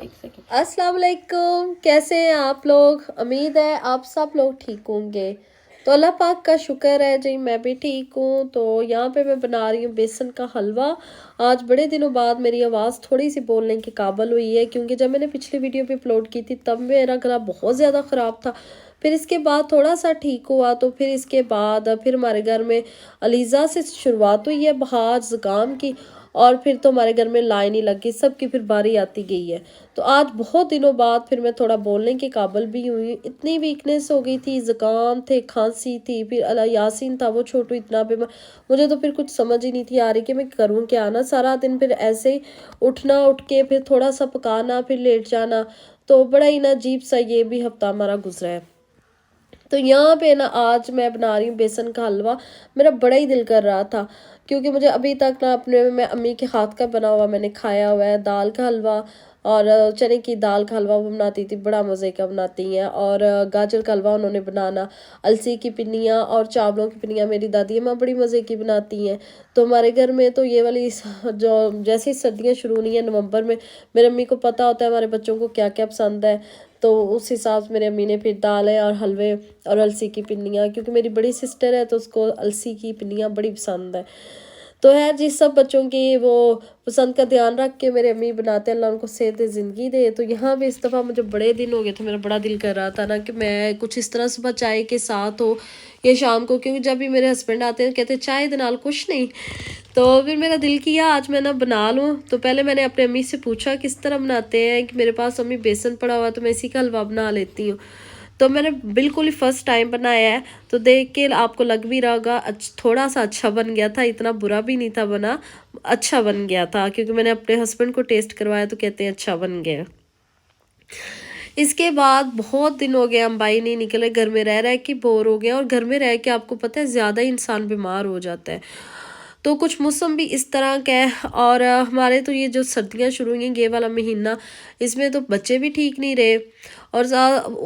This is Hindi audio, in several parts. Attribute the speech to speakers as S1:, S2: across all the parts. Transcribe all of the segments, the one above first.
S1: एक सेकंड।
S2: अस्सलाम वालेकुम, कैसे हैं आप लोग? उम्मीद है आप सब लोग ठीक होंगे। तो अल्लाह पाक का शुक्र है जी, मैं भी ठीक हूँ। तो यहाँ पे मैं बना रही हूँ बेसन का हलवा। आज बड़े दिनों बाद मेरी आवाज़ थोड़ी सी बोलने के काबिल हुई है, क्योंकि जब मैंने पिछली वीडियो भी अपलोड की थी तब मेरा गला बहुत ज़्यादा ख़राब था। फिर इसके बाद थोड़ा सा ठीक हुआ, तो फिर इसके बाद फिर हमारे घर में अलीज़ा से शुरुआत हुई है बुखार ज़ुकाम की, और फिर तो हमारे घर में लाइन ही लग गई, सबकी फिर बारी आती गई है। तो आज बहुत दिनों बाद फिर मैं थोड़ा बोलने के काबिल भी हुई। इतनी वीकनेस हो गई थी, ज़ुकाम थे, खांसी थी, फिर अला यासीन था वो छोटू इतना बीमार। मुझे तो फिर कुछ समझ ही नहीं थी आ रही कि मैं करूँ क्या ना। सारा दिन फिर ऐसे ही उठना, उठ के फिर थोड़ा सा पकाना, फिर लेट जाना। तो बड़ा ही ना अजीब सा ये भी हफ्ता हमारा गुजरा है। तो यहाँ पे ना आज मैं बना रही हूँ बेसन का हलवा। मेरा बड़ा ही दिल कर रहा था, क्योंकि मुझे अभी तक ना अपने मैं अम्मी के हाथ का बना हुआ मैंने खाया हुआ है। दाल का हलवा और चने की दाल का हलवा वो बनाती थी, बड़ा मज़े का बनाती हैं। और गाजर का हलवा उन्होंने बनाना, अलसी की पिन्नियाँ और चावलों की पिन्नियाँ मेरी दादी अम्मा बड़ी मज़े की बनाती हैं। तो हमारे घर में तो ये वाली जो जैसे ही सर्दियाँ शुरू होनी है नवंबर में, मेरी अम्मी को पता होता है हमारे बच्चों को क्या क्या पसंद है। तो उस हिसाब से मेरी अम्मी ने फिर दालें और हलवे और अलसी की पिन्नियाँ, क्योंकि मेरी बड़ी सिस्टर है तो उसको अलसी की पिन्नियाँ बड़ी पसंद है। तो है जी, सब बच्चों की वो पसंद का ध्यान रख के मेरे अम्मी बनाते हैं, अल्लाह उनको सेहत ज़िंदगी दे। तो यहाँ भी इस दफ़ा मुझे बड़े दिन हो गए थे, मेरा बड़ा दिल कर रहा था ना कि मैं कुछ इस तरह सुबह चाय के साथ हो या शाम को, क्योंकि जब भी मेरे हस्बैंड आते हैं कहते चाय दे नाल कुछ नहीं। तो फिर मेरा दिल किया आज मैं ना बना लूँ। तो पहले मैंने अपने अम्मी से पूछा किस तरह बनाते हैं, कि मेरे पास अम्मी बेसन पड़ा हुआ तो मैं इसी का हलवा बना लेती हूँ। तो मैंने बिल्कुल ही फर्स्ट टाइम बनाया है, तो देख के आपको लग भी रहा होगा थोड़ा सा अच्छा बन गया था, इतना बुरा भी नहीं था बना, अच्छा बन गया था। क्योंकि मैंने अपने हस्बैंड को टेस्ट करवाया तो कहते हैं अच्छा बन गया। इसके बाद बहुत दिन हो गए हम बाई नहीं निकले, घर में रह के बोर हो गए। और घर में रह के आपको पता है ज़्यादा इंसान बीमार हो जाता है। तो कुछ मौसम भी इस तरह का है। और हमारे तो ये जो सर्दियाँ शुरू हुई हैं ये वाला महीना, इसमें तो बच्चे भी ठीक नहीं रहे। और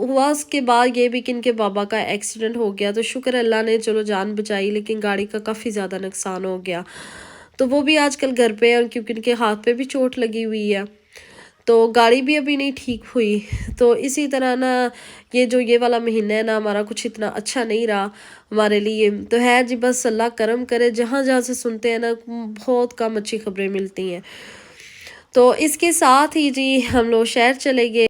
S2: हुआ उसके बाद ये भी कि इनके बाबा का एक्सीडेंट हो गया। तो शुक्र अल्लाह ने चलो जान बचाई, लेकिन गाड़ी का काफ़ी ज़्यादा नुकसान हो गया। तो वो भी आजकल घर पे है, क्योंकि इनके हाथ पे भी चोट लगी हुई है। तो गाड़ी भी अभी नहीं ठीक हुई। तो इसी तरह ना ये वाला महीना है ना हमारा कुछ इतना अच्छा नहीं रहा हमारे लिए। तो है जी, बस अल्लाह करम करे, जहाँ जहाँ से सुनते हैं ना बहुत कम अच्छी खबरें मिलती हैं। तो इसके साथ ही जी हम लोग शहर चले गए।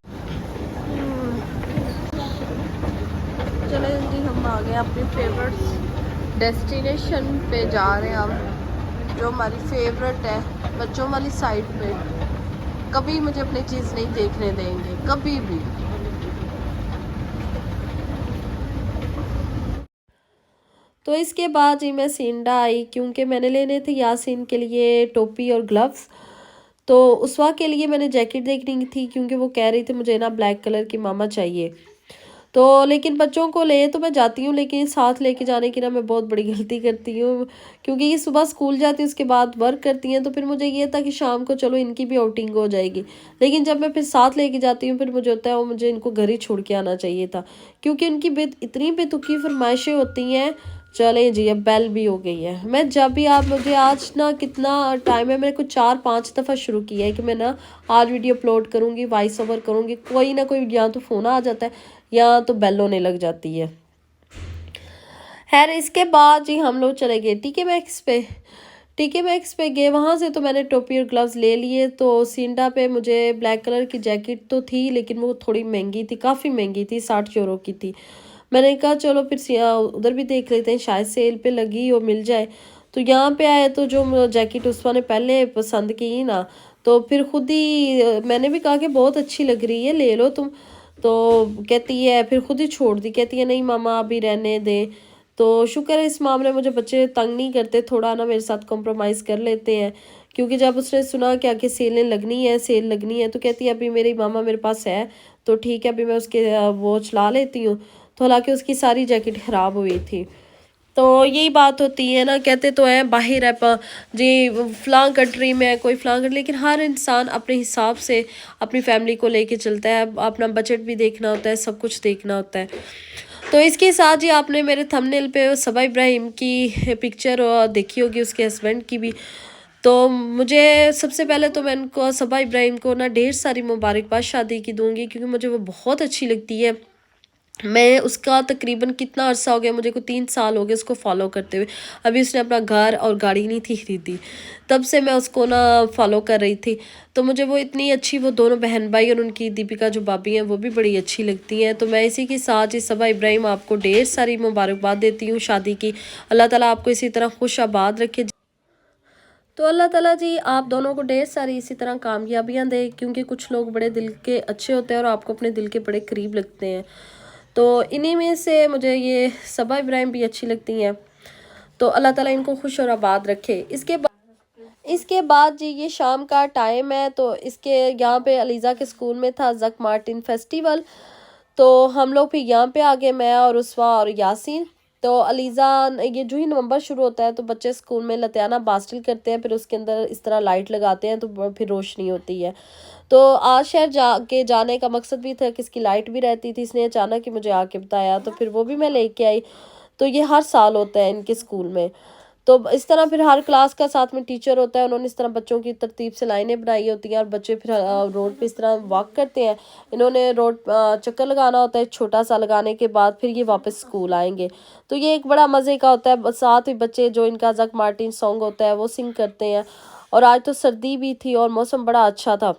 S2: चले जी, हम आ गए अपनी फेवरेट डेस्टिनेशन पे जा रहे हैं हम, जो हमारी फेवरेट है बच्चों वाली साइड पे। कभी मुझे अपनी चीज़ नहीं देखने देंगे, कभी भी। तो इसके बाद जी मैं सींडा आई, क्योंकि मैंने लेने थे यासीन के लिए टोपी और ग्लव्स। तो उसवा के लिए मैंने जैकेट देखनी थी, क्योंकि वो कह रही थी मुझे ना ब्लैक कलर की मामा चाहिए। तो लेकिन बच्चों को ले तो मैं जाती हूँ, लेकिन साथ लेके जाने की ना मैं बहुत बड़ी गलती करती हूँ, क्योंकि ये सुबह स्कूल जाती है उसके बाद वर्क करती हैं। तो फिर मुझे ये था कि शाम को चलो इनकी भी आउटिंग हो जाएगी। लेकिन जब मैं फिर साथ लेके जाती हूँ फिर मुझे होता है वो मुझे इनको घर ही छोड़ के आना चाहिए था, क्योंकि इनकी इतनी बेतुकी फरमाइशें होती हैं। चलें जी, अब बेल भी हो गई है। मैं जब भी आप मुझे आज ना कितना टाइम है, मैंने कुछ 4-5 दफ़ा शुरू किया है कि मैं ना आज वीडियो अपलोड करूँगी, वॉइस ओवर करूँगी, कोई ना कोई या तो फ़ोन आ जाता है या तो बेल होने लग जाती है। खैर इसके बाद जी हम लोग चले गए टीके मैक्स पे। टीके मैक्स पे गए, वहाँ से तो मैंने टोपी और ग्लव्स ले लिए। तो सींडा पे मुझे ब्लैक कलर की जैकेट तो थी, लेकिन वो थोड़ी महंगी थी, काफ़ी महंगी थी, 60 यूरो की थी। मैंने कहा चलो फिर उधर भी देख लेते हैं, शायद सेल पे लगी हो मिल जाए। तो यहाँ पे आए तो जो जैकेट उसवा ने पहले पसंद की ना, तो फिर खुद ही मैंने भी कहा कि बहुत अच्छी लग रही है, ले लो तुम। तो कहती है, फिर खुद ही छोड़ दी, कहती है नहीं मामा अभी रहने दें। तो शुक्र है इस मामले में मुझे बच्चे तंग नहीं करते, थोड़ा ना मेरे साथ कॉम्प्रोमाइज़ कर लेते हैं। क्योंकि जब उसने सुना कि आगे सेल लगनी है तो कहती है अभी मेरी मामा मेरे पास है तो ठीक है, अभी मैं उसके वो चला लेती हूँ। तो हालांकि उसकी सारी जैकेट ख़राब हुई थी। तो यही बात होती है ना, कहते तो हैं बाहर है जी फ़लाँ कंट्री में है, कोई फ़लाँ कंट्री, लेकिन हर इंसान अपने हिसाब से अपनी फैमिली को लेके चलता है। अपना बजट भी देखना होता है, सब कुछ देखना होता है। तो इसके साथ ही आपने मेरे थंबनेल पे सबा इब्राहिम की पिक्चर देखी होगी, उसके हस्बैंड की भी। तो मुझे सबसे पहले तो मैं इनको सबा इब्राहिम को ना ढेर सारी मुबारकबाद शादी की दूंगी, क्योंकि मुझे वो बहुत अच्छी लगती है। मैं उसका तकरीबन कितना अरसा हो गया, मुझे को 3 साल हो गए उसको फॉलो करते हुए। अभी उसने अपना घर और गाड़ी नहीं थी खरीदी, तब से मैं उसको ना फॉलो कर रही थी। तो मुझे वो इतनी अच्छी, वो दोनों बहन भाई और उनकी दीपिका जो भाभी हैं वो भी बड़ी अच्छी लगती हैं। तो मैं इसी के साथ ही सबा इब्राहिम आपको ढेर सारी मुबारकबाद देती हूँ शादी की। अल्लाह ताला आपको इसी तरह खुश आबाद रखे। तो अल्लाह ताला जी आप दोनों को ढेर सारी इसी तरह कामयाबियाँ दे, क्योंकि कुछ लोग बड़े दिल के अच्छे होते हैं और आपको अपने दिल के बड़े करीब लगते हैं। तो इन्हीं में से मुझे ये सबा इब्राहिम भी अच्छी लगती हैं। तो अल्लाह ताला इनको खुश और आबाद रखे। इसके बाद जी ये शाम का टाइम है, तो इसके यहाँ पे अलीज़ा के स्कूल में था जक मार्टिन फेस्टिवल। तो हम लोग फिर यहाँ पे आ गए, मैं और उसवा और यासीन। तो अलीज़ा, ये जो ही नवंबर शुरू होता है तो बच्चे स्कूल में लतियाना बास्टिल करते हैं, फिर उसके अंदर इस तरह लाइट लगाते हैं तो फिर रोशनी होती है। तो आज शहर जाने का मकसद भी था कि इसकी लाइट भी रहती थी, इसने अचानक ही मुझे आके बताया, तो फिर वो भी मैं लेके आई। तो ये हर साल होता है इनके स्कूल में। तो इस तरह फिर हर क्लास का साथ में टीचर होता है, उन्होंने इस तरह बच्चों की तरतीब से लाइनें बनाई होती हैं और बच्चे फिर रोड पे इस तरह वॉक करते हैं। इन्होंने रोड चक्कर लगाना होता है छोटा सा, लगाने के बाद फिर ये वापस स्कूल आएंगे। तो ये एक बड़ा मज़े का होता है। साथ ही बच्चे जो इनका जक मार्टिन सॉन्ग होता है वो सिंग करते हैं। और आज तो सर्दी भी थी और मौसम बड़ा अच्छा था,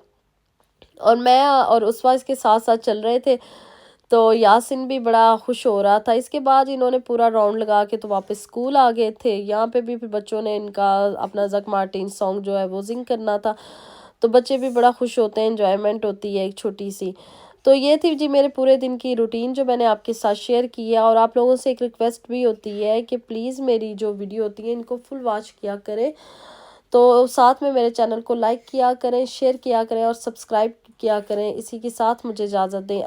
S2: और मैं और उसवा इसके साथ साथ चल रहे थे। तो यासिन भी बड़ा खुश हो रहा था। इसके बाद इन्होंने पूरा राउंड लगा के तो वापस स्कूल आ गए थे। यहाँ पे भी फिर बच्चों ने इनका अपना जक मार्टिन सॉन्ग जो है वो जिंग करना था। तो बच्चे भी बड़ा खुश होते हैं, इंजॉयमेंट होती है एक छोटी सी। तो ये थी जी मेरे पूरे दिन की रूटीन जो मैंने आपके साथ शेयर की है। और आप लोगों से एक रिक्वेस्ट भी होती है कि प्लीज़ मेरी जो वीडियो होती है इनको फुल वॉच किया करें। तो साथ में मेरे चैनल को लाइक किया करें, शेयर किया करें और सब्सक्राइब किया करें। इसी के साथ मुझे इजाज़त दें।